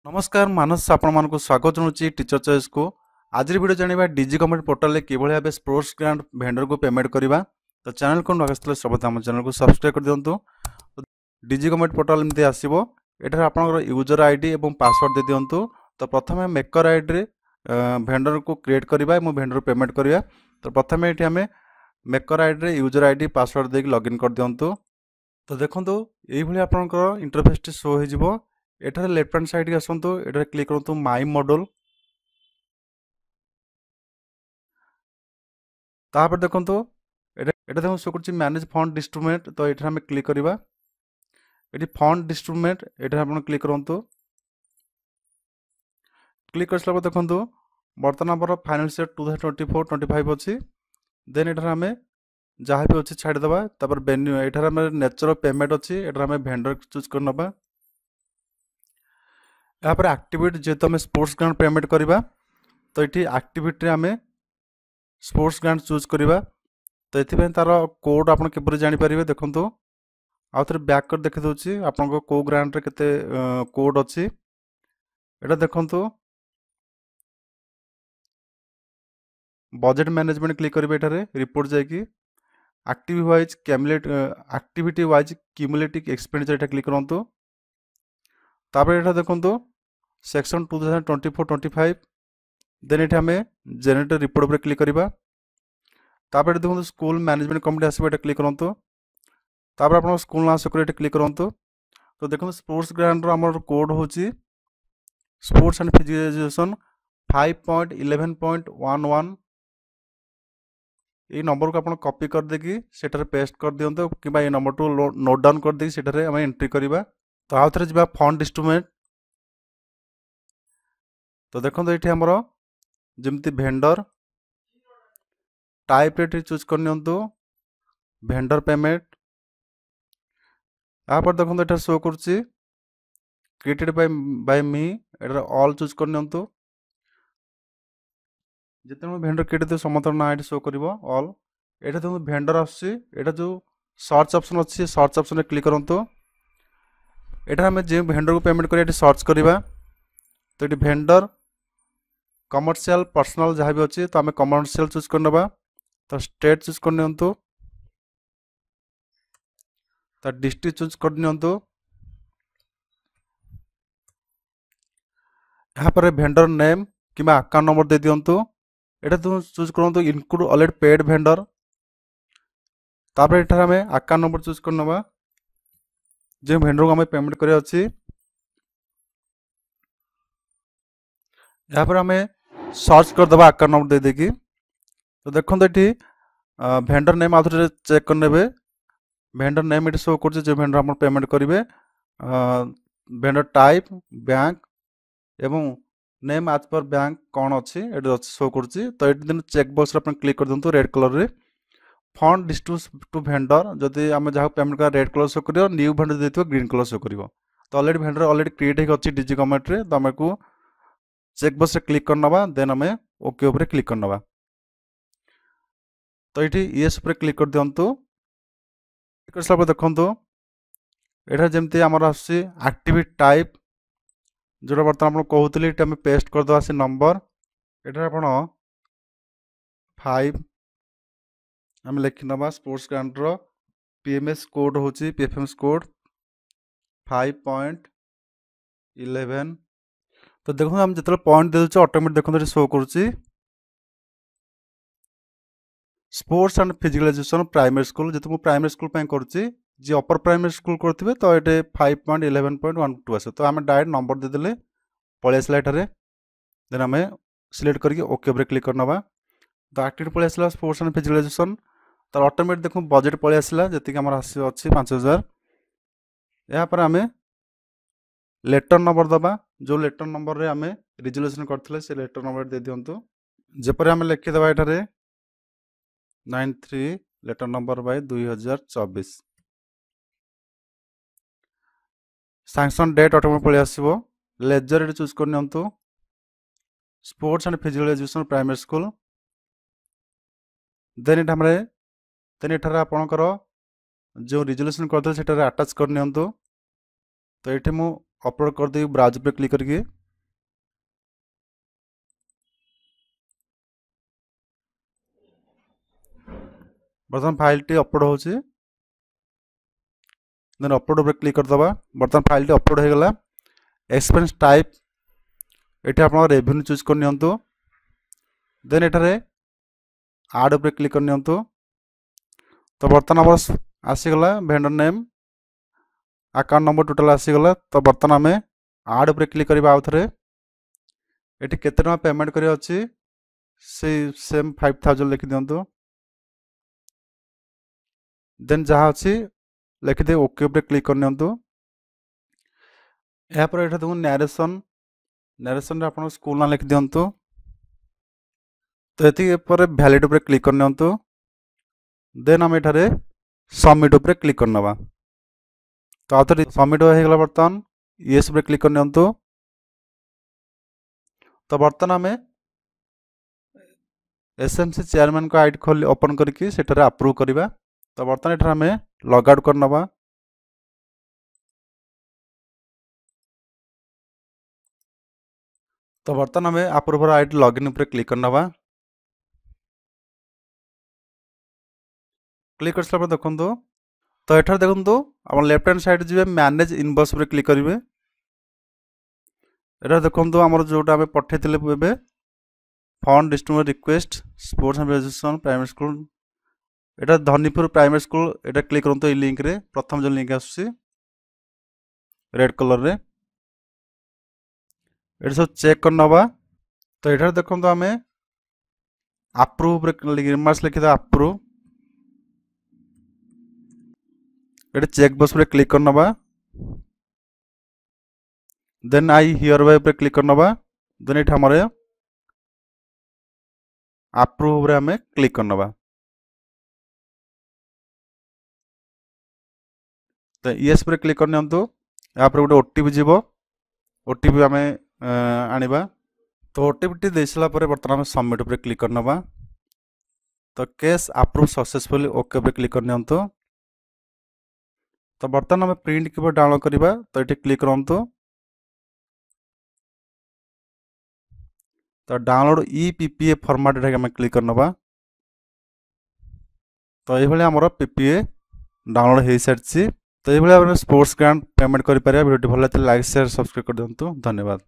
नमस्कार मानस आपण मानक स्वागत जनाऊँ टीचर चॉइस को आज वीडियो जाना डीजी गवर्नमेंट पोर्टल कि भाव स्पोर्ट्स ग्रांट भेंडर को पेमेंट करवा। तो चैनल को नगल सब आम चैनल को सब्सक्राइब कर दिंतु। डीजी गवर्नमेंट पोर्टल एमती आसो ये आप यूजर आईडी और पासवर्ड दे दिंतु। तो प्रथम मेकर आईडी भेंडर को क्रिएट करवा भेंडर पेमेंट करवा। तो प्रथम ये आम maker ID user ID password देके लॉगिन कर दिंतु। तो देखो ये आपंकर इंटरफेस शो हो एठारे लेफ्ट हैंड साइड के आसतु एठारे क्लिक करतु माई मॉड्यूल। तापर देखो एटा देखो शो कर मैनेज फंड डिस्ट्रीब्यूट। तो ये आम क्लिक करवा ये फंड डिस्ट्रीब्यूट ये आप क्लिक करूँ। क्लिक कर सारा देखो बर्तमान आम फाइनेंशियल 2024-25 अच्छी देन ये आम जहाँ भी अच्छे छाड़देवा। तापर वेन्यू ये नेचर पेमेंट अच्छी ये आम भेंडर चूज कर नवा। यापर एक्टिविटी जेहेतु आम स्पोर्ट्स ग्रांट पेमेंट करवा तो ये एक्टिविटी आम स्पोर्ट्स ग्रांट चूज करवा। तो ये तार कोड आप जापर देखो आउ थे बैक कर देखी दूसरी आपन को ग्रांट रे केते कोड अच्छी एटा देखो बजेट मैनेजमेंट क्लिक करेंगे। एठारे रिपोर्ट जाकि एक्टिविटी वाइज क्यूमुलेटिव एक्सपेंडिचर एटा क्लिक करूँ। तापर एटा देखो सेक्शन 2024-25 देन ये आम जेनेरेट रिपोर्ट पर क्लिक करवा। तापर देखो स्कूल मैनेजमेंट कमिटी आसो ये क्लिक करूँ। तापर आप स्कूल ना आसो क्लिक करूँ। तो देखो स्पोर्ट्स ग्रांट आम कोड हूँ स्पोर्ट्स एंड फिजिकल एजुकेशन 5.11.11। ये नंबर को आप कॉपी कर देकी सेटारे पेस्ट कर दिंतु कि ये नंबर टू नोट डाउन कर देकी सेटारे आम एंट्री करवा। तो आउ थे जा फंड डिस्ट्रीब्यूट। तो देखो ये आमर जमती भेंडर टाइप रे चूज करनियंतु भेंडर पेमेंट। यहाँ देखो ये show करुच्ची created by me Etah all choose करनियंतु। जिते भेंडर क्रिएट समस्त ना ये शो कर ऑल। ये देखो भेंडर आसटा जो सर्च ऑप्शन अच्छी सर्च ऑप्शन में क्लिक करूँ। यहाँ आम जो भेंडर को पेमेंट कर सर्च करवा। तो ये भेंडर कमर्शियल पर्सनल जहाँ भी अच्छी तो आम कमर्शियल चूज करना। तो स्टेट चूज करनियंतु तो डिस्ट्रिक्ट चूज करनियंतु। यहाँ पर भेंडर नेम कि अकाउंट नंबर दे दिंतु। एटा तुम चूज करूँ इनक्लूड ऑलरेडी पेड भेंडर। तापर ये आम अकाउंट नंबर चूज करनवा जो भेंडर को आम पेमेंट कर अच्छी। यहाँ पर आम सर्च करदे अकाउंट नंबर दे देकी। तो देखो ये भेंडर नेम आउ थे चेक करने भेंडर नेम ये शो कर जो भेंडर आप पेमेंट करेंगे भेंडर टाइप बैंक एवं नेम आज पर बैंक कौन अच्छी ये शो कर। तो ये दिन चेक बॉक्स क्लिक कर दिंतु रेड कलर रे फंड डिस्ट्रीब्यूट टू भेंडर जदि आम जहाँ पेमेंट कर रेड कलर शो कर न्यू भेंडर देते ग्रीन कलर शो कर। तो ऑलरेडी भेंडर ऑलरेडी क्रिएट होगी डीजी गवर्नमेंट रे। तो आम को चेक बॉक्स रे क्लिक करना देन आम ओके उपर क्लिक करना। तो ये येस उपर क्लिक कर दिंतु। कर सारा देखो यहाँ जमती आमर आक्टिविटी टाइप जोटा बर्तमान आप कहते ये आम पेस्ट करदे से नंबर ये आप 5 आम लिखि ना स्पोर्ट्स ग्रांट पीएमएस कोड हूँ पीएफएमएस कोड 5.11। तो देखो आम जो पॉइंट दे ऑटोमेटिक देखो शो करुच्ची sports and physical education primary school जो प्राइमरी स्कूल करुच्ची जी अपर प्राइमरी स्कूल करेंगे तो ये 5.11.12 आसे। तो आम डायरेक्ट नंबर देदेले पलि आसला एठारे देन आम सिलेक्ट करके ओके उपर क्लिक करना। तो एक्टिविटी पलि आसला स्पोर्ट्स एंड फिजिकल एजुकेशन तो ऑटोमेटिक देखो बजेट पलि आसला जी आम अच्छी 5000। यहाँ पर आम लेटर नंबर दबा जो लेटर नंबर रे आम रिजोल्यूशन करथिले से लेटर नंबर दे दिंतु। जेपरि आम लिखिदेवा एठारे 93 letter number by 2024 sanction date automatic पलि आसो। लेजर ये चूज करनियंतु sports and physical education primary school then ये आपणकर जो रिजोल्यूशन करते अटाच करनियंतु। तो ये अपलोड करदेवी ब्राउज पे क्लिक करके बर्तमान फाइल टी अपलोड होची देन अपलोड पे क्लिक करदबा। बर्तमान फाइल टी अपलोड हो गला। एक्सपेंस टाइप एठी आपण रेवेन्यू चूज कर नियंतु। देन एठारे आड पे क्लिक कर नियंतु। तो बर्तमान हमर आसीगला vendor name account number total आसीगला। तो बर्तमान आम आड पे क्लिक करबा आउ थरे। एठी केते टका पेमेंट करी अछि से सेम 5000 लिखि दियंतु। देन जहाँ अच्छी लिखिदे ओके पे क्लिक कर नियंतु। यहाँ पर एठा देखो नरेशन आप स्कूल ना लिखि दियंतु। तो ये पर वैलिड पे क्लिक कर नियंतु। देन आम एठारे सबमिट पे क्लिक करनबा। तो आउथरे सबमिट हो गला। बर्तमान येस पे क्लिक कर नियंतु। तो बर्तमान आम एसएमसी चेयरमैन को आईडी खोल ओपन करके सेठारे अप्रूव करबा। तो बर्तमान एठारे आम लॉग आउट करनबा। तो बर्तमान आम अप्रूवर आईडी लॉगिन पे क्लिक करनबा। क्लिक कर सारा देखो तो एठार देखो आप लेफ्ट हैंड साइड जी मैनेज इनबॉक्स पे क्लिक करेंगे। एटा देखो आम जोटा आम पठे fund distribution request sports and education primary school एटा धनीपुर प्राइमरी स्कूल एटा क्लिक करूँ। ये लिंक रे प्रथम जो लिंक आस रेड कलर रे ये सब चेक कर नवा। तो ये देखो आम अप्रूव रिमार्क्स लिखी अप्रूव ये चेक बॉक्स पे क्लिक कर नवा। देन आई हियर बाय पे क्लिक कर नवा। देन ये हमारे अप्रूव रे हमें क्लिक कर नवा। तो येस पे क्लिक कर नियंतु। यहाँ पर गोटे ओटीपी जीवो ओटीपी आम आनिबा। तो ओटीपी दे सारा पर बर्तमान सबमिट पे क्लिक कर नवा। तो केस अप्रूव सक्सेसफुली ओके पे क्लिक कर नियंतु। तो बर्तमान आम प्रिंट कीबोर्ड डाउनलोड करबा। तो ये क्लिक करंतु। तो डाउनलोड ईपीपीए फॉर्मेट रे हम क्लिक करनबा। तो ये आमर पीपीए डाउनलोड हो सारी। तो ये स्पोर्ट्स ग्रांट पेमेंट कर पारे। वीडियो भल लाइक शेयर सब्सक्राइब कर दिंतु। धन्यवाद।